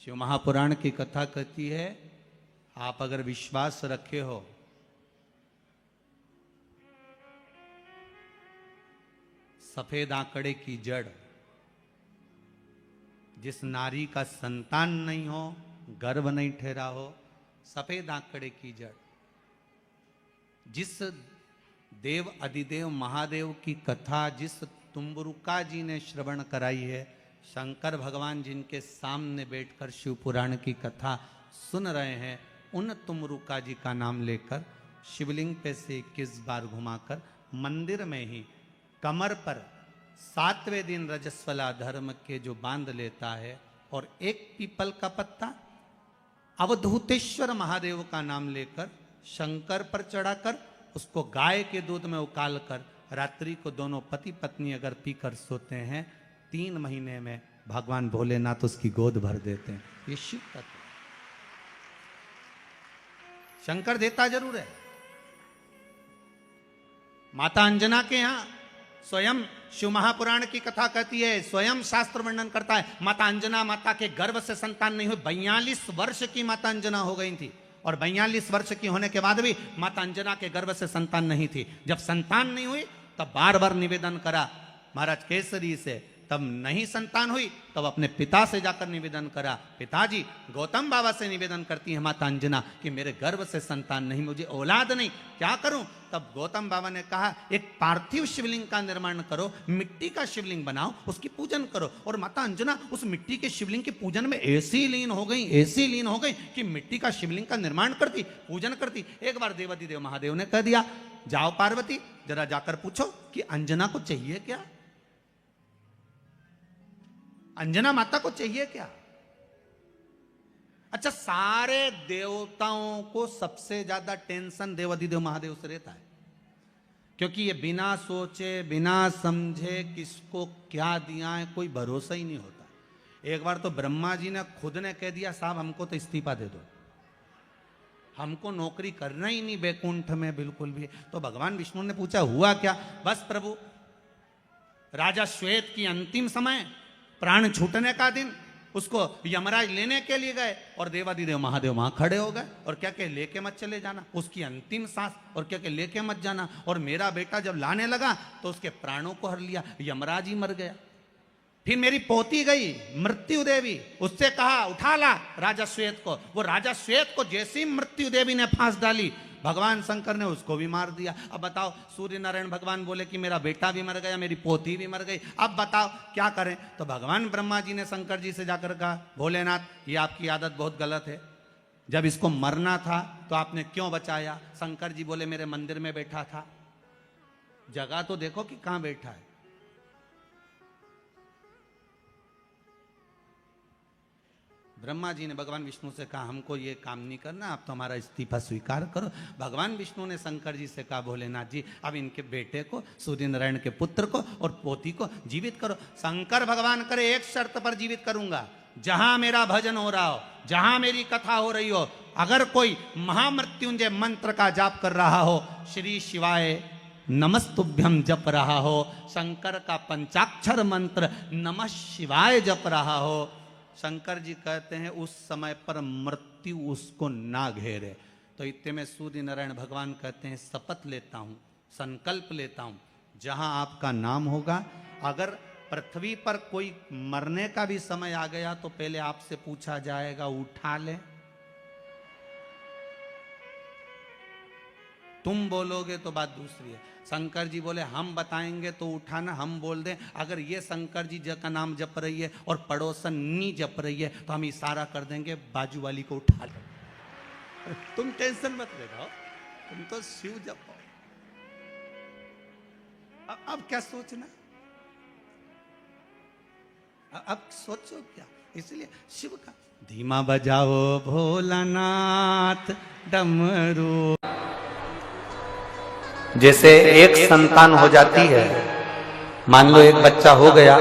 शिव महापुराण की कथा कहती है, आप अगर विश्वास रखे हो सफेद आंकड़े की जड़, जिस नारी का संतान नहीं हो, गर्भ नहीं ठहरा हो, सफेद आंकड़े की जड़, जिस देव अधिदेव महादेव की कथा जिस तुम्बरुका जी ने श्रवण कराई है, शंकर भगवान जिनके सामने बैठकर शिव पुराण की कथा सुन रहे हैं, उन तुमरुका जी का नाम लेकर शिवलिंग पे से 21 बार घुमाकर मंदिर में ही कमर पर 7वें दिन रजस्वला धर्म के जो बांध लेता है और एक पीपल का पत्ता अवधूतेश्वर महादेव का नाम लेकर शंकर पर चढ़ाकर उसको गाय के दूध में उकाल कर रात्रि को दोनों पति पत्नी अगर पीकर सोते हैं, 3 महीने में भगवान भोलेनाथ उसकी गोद भर देते हैं। ये शिव तत्व। शंकर देता जरूर है। माता अंजना के यहां स्वयं शिव महापुराण की कथा कहती है, स्वयं शास्त्र वर्णन करता है, माता अंजना माता के गर्भ से संतान नहीं हुई। 42 वर्ष की माता अंजना हो गई थी और 42 वर्ष की होने के बाद भी माता अंजना के गर्भ से संतान नहीं थी। जब संतान नहीं हुई तब बार बार निवेदन करा महाराज केसरी से, तब नहीं संतान हुई तब अपने पिता से जाकर निवेदन करा, पिताजी गौतम बाबा से निवेदन करती है माता अंजना कि मेरे गर्भ से संतान नहीं, मुझे औलाद नहीं, क्या करूं? तब गौतम बाबा ने कहा एक पार्थिव शिवलिंग का निर्माण करो, मिट्टी का शिवलिंग बनाओ, उसकी पूजन करो। और माता अंजना उस मिट्टी के शिवलिंग के पूजन में ऐसी लीन हो गई कि मिट्टी का शिवलिंग का निर्माण करती, पूजन करती। एक बार देवाधिदेव महादेव ने कह दिया, जाओ पार्वती जरा जाकर पूछो कि अंजना को चाहिए क्या, अंजना माता को चाहिए क्या। अच्छा, सारे देवताओं को सबसे ज्यादा टेंशन देवाधिदेव महादेव से रहता है, क्योंकि ये बिना सोचे बिना समझे किसको क्या दिया है कोई भरोसा ही नहीं होता। एक बार तो ब्रह्मा जी ने खुद ने कह दिया, साहब हमको तो इस्तीफा दे दो, हमको नौकरी करना ही नहीं बैकुंठ में बिल्कुल भी। तो भगवान विष्णु ने पूछा हुआ क्या? बस प्रभु, राजा श्वेत की अंतिम समय, प्राण छूटने का दिन, उसको यमराज लेने के लिए गए और देवाधिदेव महादेव वहां खड़े हो गए और क्या के लेके मत चले जाना, उसकी अंतिम सांस, और क्या के लेके मत जाना। और मेरा बेटा जब लाने लगा तो उसके प्राणों को हर लिया, यमराज ही मर गया। फिर मेरी पोती गई मृत्यु देवी, उससे कहा उठा ला राजा श्वेत को। वो राजा श्वेत को जैसी मृत्यु देवी ने फांस डाली, भगवान शंकर ने उसको भी मार दिया। अब बताओ, सूर्य नारायण भगवान बोले कि मेरा बेटा भी मर गया, मेरी पोती भी मर गई, अब बताओ क्या करें? तो भगवान ब्रह्मा जी ने शंकर जी से जाकर कहा, भोलेनाथ ये आपकी आदत बहुत गलत है, जब इसको मरना था तो आपने क्यों बचाया? शंकर जी बोले मेरे मंदिर में बैठा था, जगह तो देखो कि कहां बैठा है। ब्रह्मा जी ने भगवान विष्णु से कहा हमको ये काम नहीं करना, आप तो हमारा इस्तीफा स्वीकार करो। भगवान विष्णु ने शंकर जी से कहा, भोलेनाथ जी अब इनके बेटे को, सूर्य नारायण के पुत्र को और पोती को जीवित करो। शंकर भगवान करे एक शर्त पर जीवित करूंगा, जहां मेरा भजन हो रहा हो, जहां मेरी कथा हो रही हो, अगर कोई महामृत्युंजय मंत्र का जाप कर रहा हो, श्री शिवाय नमस्तुभ्यम जप रहा हो, शंकर का पंचाक्षर मंत्र नमः शिवाय जप रहा हो, शंकर जी कहते हैं उस समय पर मृत्यु उसको ना घेरे। तो इतने में सूर्य नारायण भगवान कहते हैं शपथ लेता हूं, संकल्प लेता हूं, जहां आपका नाम होगा, अगर पृथ्वी पर कोई मरने का भी समय आ गया तो पहले आपसे पूछा जाएगा उठा ले, तुम बोलोगे तो बात दूसरी है। शंकर जी बोले हम बताएंगे तो उठाना, हम बोल दें अगर ये शंकर जी का नाम जप रही है और पड़ोसन नहीं जप रही है तो हम इशारा कर देंगे बाजू वाली को उठा लो। तुम टेंशन मत ले जाओ, तुम तो शिव जपो। अब क्या सोचना, अब सोचो क्या? इसलिए शिव का धीमा बजाओ भोलानाथ डमरू। जैसे एक संतान हो जाती है, मान लो एक बच्चा हो गया,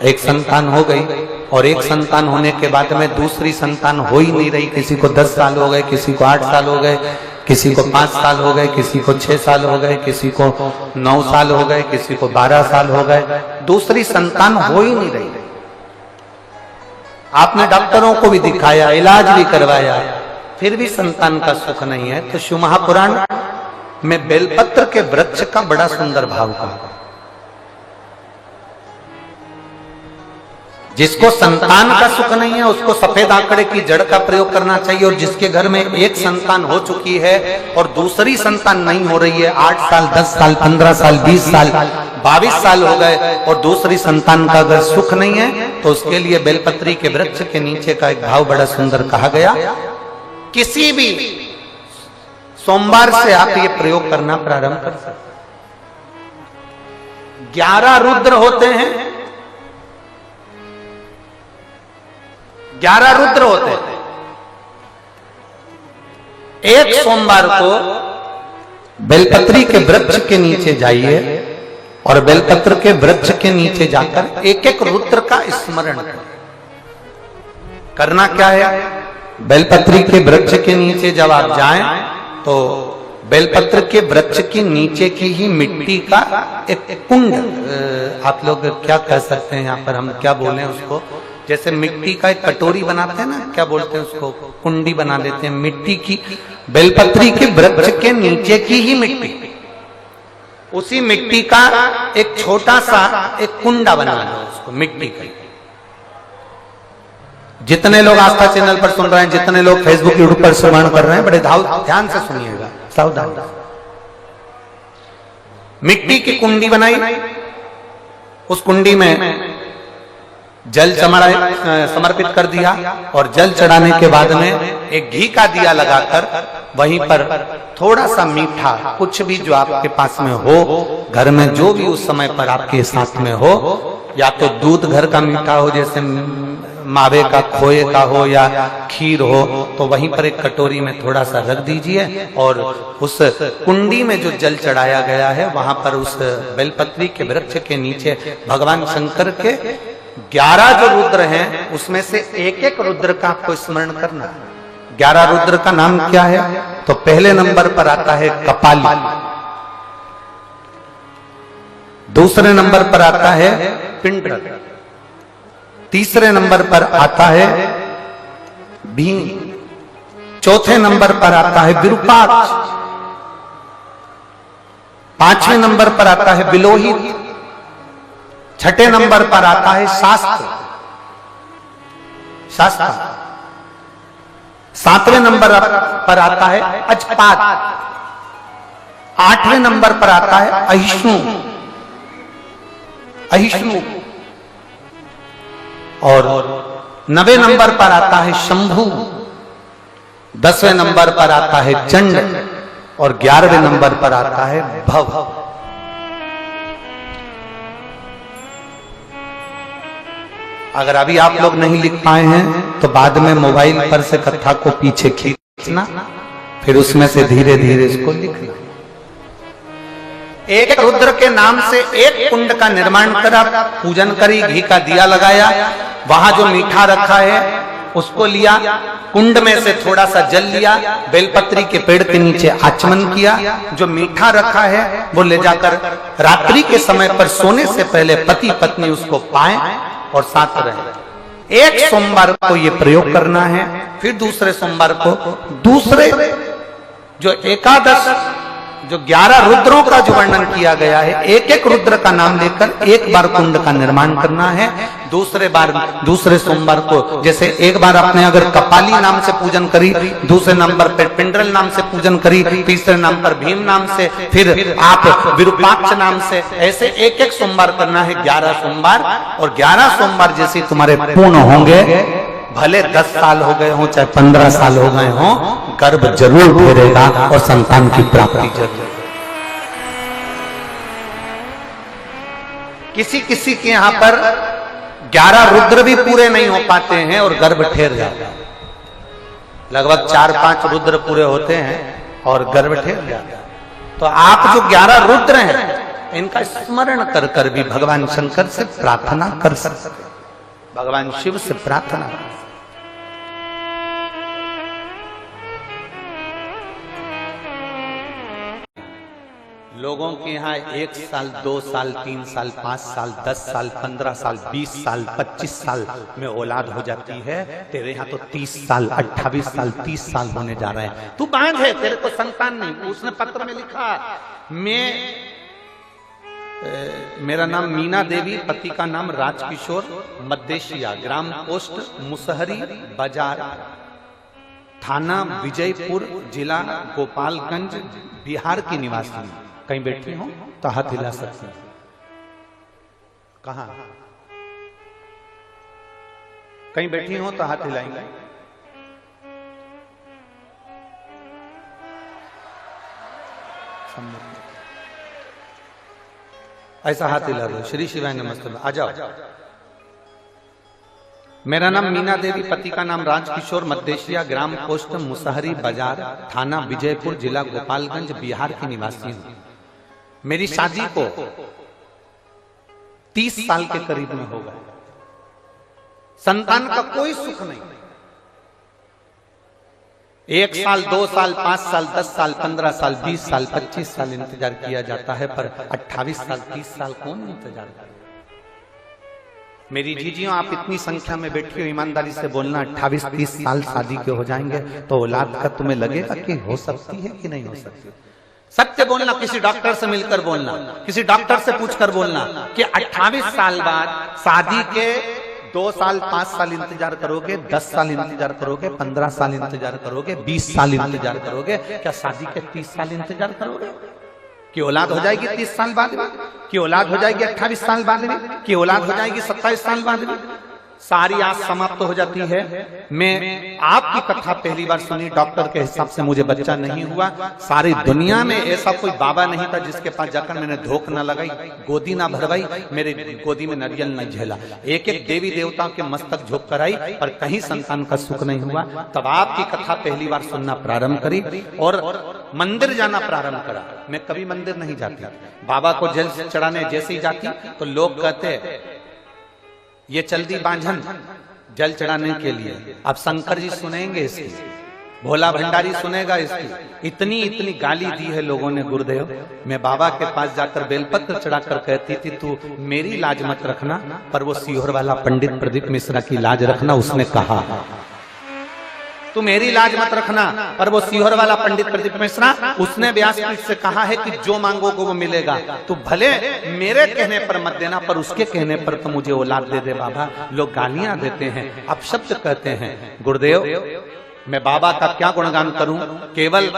एक संतान हो गई, और एक संतान होने के बाद में दूसरी संतान हो ही नहीं रही। किसी को 10 साल हो गए, किसी को 8 साल हो गए, किसी को 5 साल हो गए, किसी को 6 साल हो गए, किसी को 9 साल हो गए, किसी को 12 साल हो गए, दूसरी संतान हो ही नहीं रही। आपने डॉक्टरों को भी दिखाया, इलाज भी करवाया, फिर भी संतान का सुख नहीं है। तो शिव महापुराण में बेलपत्र के वृक्ष का बड़ा सुंदर भाव कहा, जिसको संतान का सुख नहीं है उसको सफेद आंकड़े की जड़ का प्रयोग करना चाहिए। और जिसके घर में एक संतान हो चुकी है और दूसरी संतान नहीं हो रही है, 8 साल 10 साल 15 साल 20 साल 22 साल हो गए और दूसरी संतान का अगर सुख नहीं है, तो उसके लिए बेलपत्री के वृक्ष के नीचे का एक भाव बड़ा सुंदर कहा गया। किसी भी सोमवार से आप ये प्रयोग करना प्रारंभ कर सकते। 11 रुद्र होते हैं, 11 रुद्र होते हैं। एक सोमवार को बेलपत्री के वृक्ष के नीचे जाइए और बेलपत्र के वृक्ष के नीचे जाकर एक एक रुद्र का स्मरण करें। करना क्या है, बेलपत्री के वृक्ष के नीचे जब आप जाएं तो बेलपत्र के वृक्ष के नीचे की ही मिट्टी का एक कुंड, आप लोग क्या कह सकते हैं, यहाँ पर हम क्या बोलें उसको, जैसे मिट्टी का एक कटोरी बनाते हैं ना, क्या बोलते हैं उसको, कुंडी बना लेते हैं मिट्टी की। बेलपत्री के वृक्ष के नीचे की ही मिट्टी, उसी मिट्टी का एक छोटा सा एक कुंडा बना लो उसको मिट्टी का। जितने लोग आस्था चैनल पर सुन रहे हैं, जितने लोग फेसबुक यूट्यूब पर श्रवण कर रहे हैं, बड़े ध्यान से सुनिएगा, सावधान। मिट्टी की कुंडी बनाई, उस कुंडी में जल समर्पित कर दिया और जल चढ़ाने के बाद में एक घी का दिया लगाकर वहीं पर थोड़ा सा मीठा, कुछ भी जो आपके पास में हो, घर में जो भी उस समय पर आपके साथ में हो, या तो दूध घर का मीठा हो, जैसे मावे का, खोए का हो या खीर हो, तो वहीं पर एक कटोरी में थोड़ा सा रख दीजिए और उस कुंडी में जो जल चढ़ाया गया है वहां पर उस बेलपत्री के वृक्ष के नीचे भगवान शंकर के 11 जो रुद्र हैं उसमें से एक एक रुद्र का आपको स्मरण करना। 11 रुद्र का नाम क्या है, तो पहले नंबर पर आता है कपाली, दूसरे नंबर पर आता है पिंडर, तीसरे नंबर पर आता है भीम, चौथे नंबर पर आता है विरूपाक्ष, पांचवें नंबर पर आता है बिलोहित, छठे नंबर पर आता है शास्त्र, सातवें नंबर पर आता है अजपात, आठवें नंबर पर आता है अहिष्णु, और 9वें नंबर पर आता है शंभु, 10वें नंबर पर आता है चंड और 11वें नंबर पर आता है भव। अगर अभी आप लोग नहीं लिख पाए हैं तो बाद में मोबाइल पर से कथा को पीछे खींचना, फिर उसमें से धीरे धीरे इसको लिखना। एक रुद्र के नाम से एक कुंड का निर्माण करा, पूजन करी, घी का दिया लगाया, वहां जो मीठा रखा है उसको लिया, कुंड में से थोड़ा सा जल लिया, बेलपत्री के पेड़ के नीचे आचमन किया, जो मीठा रखा है वो ले जाकर रात्रि के समय पर सोने से पहले पति पत्नी उसको पाएं और साथ रहे। एक सोमवार को ये प्रयोग करना है, फिर दूसरे सोमवार को दूसरे जो एकादश जो 11 रुद्रों का जो वर्णन किया गया है, एक एक रुद्र का नाम लेकर एक बार कुंड का निर्माण करना है। दूसरे सोमवार को, जैसे एक बार आपने अगर कपाली नाम से पूजन करी, दूसरे नंबर पर पिंडरल नाम से पूजन करी, तीसरे नाम पर भीम नाम से, फिर आप विरूपाक्ष नाम से, ऐसे एक एक सोमवार करना है, 11 सोमवार। और 11 सोमवार जैसे तुम्हारे पूर्ण होंगे, भले 10 साल हो गए हो चाहे 15 साल हो गए हो, गर्भ जरूर फेरेगा और संतान की प्राप्ति जरूर। किसी किसी के यहाँ पर 11 रुद्र भी पूरे नहीं हो पाते हैं और गर्भ ठेर जाता है। लगभग 4-5 रुद्र पूरे होते हैं और गर्भ ठेर जाता है। तो आप जो 11 रुद्र हैं इनका स्मरण कर कर भी भगवान शंकर से प्रार्थना कर सकते, भगवान शिव से प्रार्थना कर सकते। लोगों के यहाँ 1 साल 2 साल 3 साल 5 साल 10 साल 15 साल 20 साल 25 साल में औलाद हो जाती है। तेरे यहाँ तो 30 साल 28 साल 30 साल होने जा रहे हैं। तू बांझ है, तेरे को संतान नहीं। उसने पत्र में लिखा, मेरा नाम मीना देवी, पति का नाम राजकिशोर, मद्देशिया, ग्राम पोस्ट मुसहरी बाजार, थाना विजयपुर, जिला गोपालगंज, बिहार की निवासी। कहीं बैठी हो तो हाथ हिला सकते हैं। कहां? कहीं बैठी हो तो हाथ हिलाएंगे। ऐसा हाथ हिला दो। श्री शिवाय नमस्ते। आ जाओ। मेरा नाम मीना देवी, पति का नाम राजकिशोर, मद्देशिया, ग्राम पोस्ट मुसहरी बाजार, थाना विजयपुर, जिला गोपालगंज, बिहार की निवासी हूं। मेरी शादी को 30 साल के करीब में हो गए। संतान का कोई सुख नहीं। 1 साल 2 साल 5 साल 10 साल 15 साल 20 साल 25 साल इंतजार किया जाता है, पर 28 साल 30 साल कौन इंतजार करे? मेरी जीजियों, आप इतनी संख्या में बैठी हो, ईमानदारी से बोलना, 28-30 साल शादी के हो जाएंगे तो औलाद का तुम्हें लगेगा कि हो सकती है कि नहीं हो सकती? सत्य बोलना। किसी डॉक्टर से मिलकर बोलना, किसी डॉक्टर से पूछकर बोलना कि 28 साल बाद शादी के 2 साल 5 साल इंतजार करोगे, 10 साल इंतजार करोगे, 15 साल इंतजार करोगे, 20 साल इंतजार करोगे, क्या शादी के 30 साल इंतजार करोगे? कि औलाद हो जाएगी 30 साल बाद में, कि औलाद हो जाएगी 28 साल बाद में, कि औलाद हो जाएगी 27 साल बाद में? सारी आस समाप्त हो जाती है। मैं आपकी कथा पहली बार सुनी, डॉक्टर के हिसाब से मुझे बच्चा नहीं हुआ। सारी दुनिया में ऐसा कोई बाबा नहीं था जिसके पास जाकर मैंने धोख न लगाई, गोदी ना भरवाई, मेरे गोदी में नारियल न झेला। एक एक देवी देवता के मस्तक झुक कर आई, पर कहीं संतान का सुख नहीं हुआ। तब आपकी कथा पहली बार सुनना प्रारंभ करी और मंदिर जाना प्रारंभ करा। मैं कभी मंदिर नहीं जाती, बाबा को जल चढ़ाने जैसे ही जाती तो लोग कहते ये चल दी बांझन जल चढ़ाने के लिए। अब शंकर जी सुनेंगे इसकी, भोला भंडारी सुनेगा इसकी। इतनी इतनी गाली दी है लोगों ने गुरुदेव। मैं बाबा के पास जाकर बेलपत्र चढ़ाकर कहती थी तू मेरी लाज मत रखना, पर वो सीहोर वाला पंडित प्रदीप मिश्रा की लाज रखना। उसने कहा तू मेरी लाज मत रखना, पर वो सीहोर वाला पंडित प्रदीप मिश्रा, उसने व्यासपीठ से कहा है कि जो मांगोगे वो मिलेगा। तू भले मेरे कहने पर मत देना, पर उसके कहने पर तो मुझे औलाद दे दे बाबा। लोग गालियां देते हैं, अपशब्द कहते हैं। गुरुदेव, मैं बाबा का क्या गुणगान करूं? केवल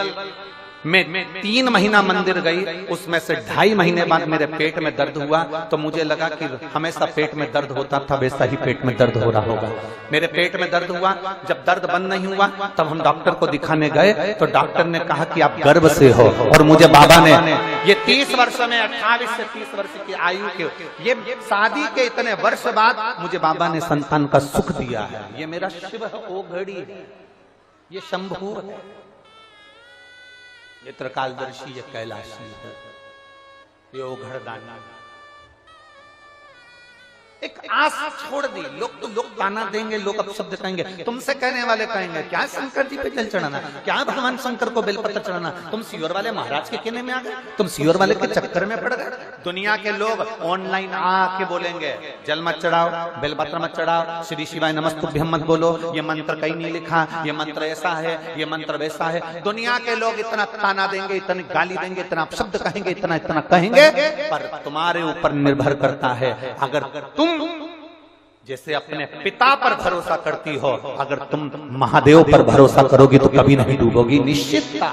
मैं 3 महीना मंदिर गई, उसमें से 2.5 महीने बाद मेरे पेट में दर्द हुआ, तो मुझे लगा कि हमेशा पेट में दर्द होता था, वैसा ही पेट में दर्द हो रहा होगा। मेरे पेट में दर्द हुआ, जब दर्द बंद नहीं हुआ तब हम डॉक्टर को दिखाने गए, तो डॉक्टर ने कहा कि आप गर्भ से हो। और मुझे बाबा ने ये 30 वर्ष में 28 से 30 वर्ष की आयु के, ये शादी के इतने वर्ष बाद मुझे बाबा ने संतान का सुख दिया है। ये मेरा शिव ओ घड़ी है, ये शंभू है, ये त्रिकालदर्शी, ये कैलाशी है, ये ओघड़दानी। एक आस छोड़ दी। लोग ताना देंगे, लोग अपशब्द कहेंगे, तुमसे कहने वाले कहेंगे क्या शंकर जी पे जल चढ़ाना, क्या भगवान शंकर को बेलपत्र चढ़ाना, तुम सीहोर वाले महाराज के कहने में आ गए, तुम सीहोर वाले के चक्कर में पड़ गए। दुनिया के लोग ऑनलाइन आके बोलेंगे जल मत चढ़ाओ, बेलपत्र मत चढ़ाओ, श्री शिवाय नमस्तुभ्यम मत बोलो, ये मंत्र कहीं नहीं लिखा, ये मंत्र ऐसा है, ये मंत्र वैसा है। दुनिया के लोग इतना ताना देंगे, इतनी गाली देंगे, इतना अपशब्द कहेंगे, इतना इतना कहेंगे, पर तुम्हारे ऊपर निर्भर करता है। अगर तुम जैसे अपने पिता पर भरोसा करती हो, अगर तुम महादेव पर भरोसा करोगी तो कभी नहीं डूबोगी, निश्चितता।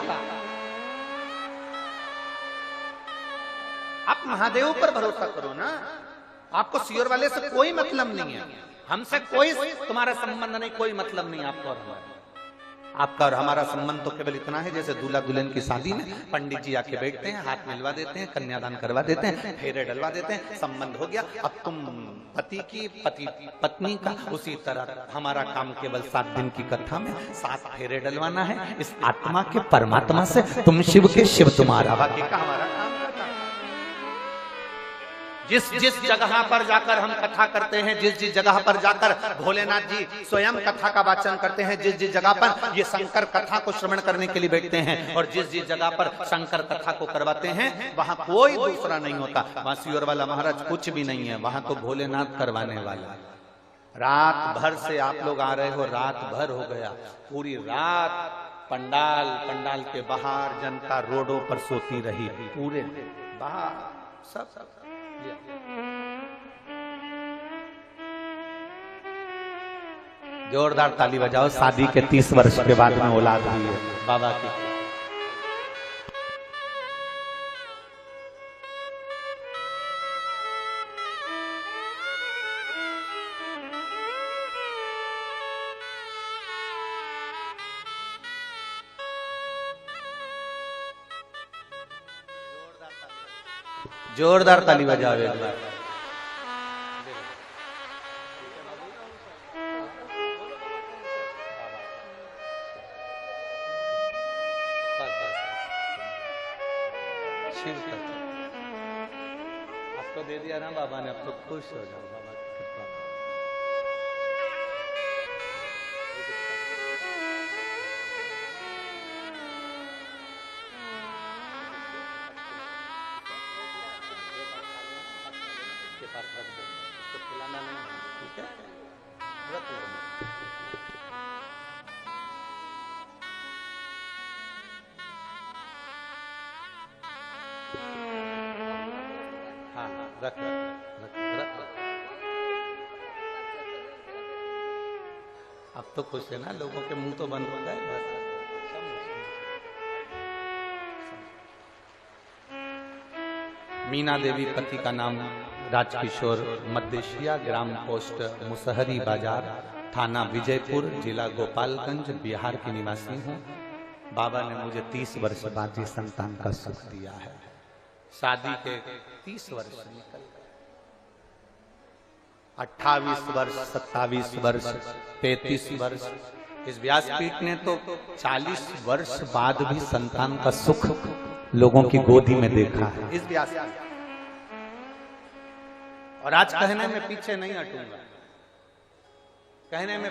आप महादेव पर भरोसा करो ना, आपको सीहोर वाले से कोई मतलब नहीं है, हमसे कोई तुम्हारा संबंध नहीं, कोई मतलब नहीं आपको और हमारा। आपका और हमारा संबंध तो केवल इतना है, जैसे दूल्हा दुल्हन की शादी में पंडित जी आके बैठते हैं, हाथ मिलवा देते हैं, कन्यादान करवा देते हैं, फेरे डलवा देते हैं, संबंध हो गया। अब तुम पति की, पति पत्नी का, उसी तरह हमारा काम केवल 7 दिन की कथा में 7 फेरे डलवाना है। इस आत्मा के परमात्मा से, तुम शिव के शिव तुम्हारा, बाकी का हमारा काम। जिस जिस जगह पर जाकर हम कथा करते हैं, जिस जिस जगह पर जाकर भोलेनाथ जी स्वयं कथा का वाचन करते हैं, जिस जिस जगह पर ये शंकर कथा को श्रवण करने के लिए बैठते हैं और जिस जिस जगह पर शंकर कथा को करवाते हैं, वहां कोई दूसरा नहीं होता। बांसीवर वाला महाराज कुछ भी नहीं है, वहां तो भोलेनाथ करवाने वाला। रात भर से आप लोग आ रहे हो, रात भर हो गया, पूरी रात पंडाल के बाहर जनता रोडों पर सोती रही, पूरे बाहर सब जोरदार ताली बजाओ। शादी के 30 वर्ष के बाद में औलाद हुई है बाबा की। जोरदार ताली बजाओ एक बार। अब तो दे दिया ना बाबा ने, अब तो खुश हो जाओ बाबा की कृपा। खिलाना नहीं, ठीक है, रख लो। हाँ रख रख रख रख। अब तो खुश है ना, लोगों के मुंह तो बंद हो गए बस। मीना देवी, पति का नाम राजकिशोर, मध्य ग्राम पोस्ट मुसहरी बाजार, थाना विजयपुर, जिला गोपालगंज, बिहार की निवासी हूँ। बाबा ने मुझे 30 वर्ष बाद ये संतान का सुख दिया है। शादी के 30 वर्ष निकल गए, 28 वर्ष, 27 वर्ष, 33 वर्ष। इस व्यासपीठ ने तो 40 वर्ष बाद भी संतान का सुख लोगों की गोदी में देखा है इस व्यासपीठ। और आज कहने में पीछे नहीं हटूंगा, कहने में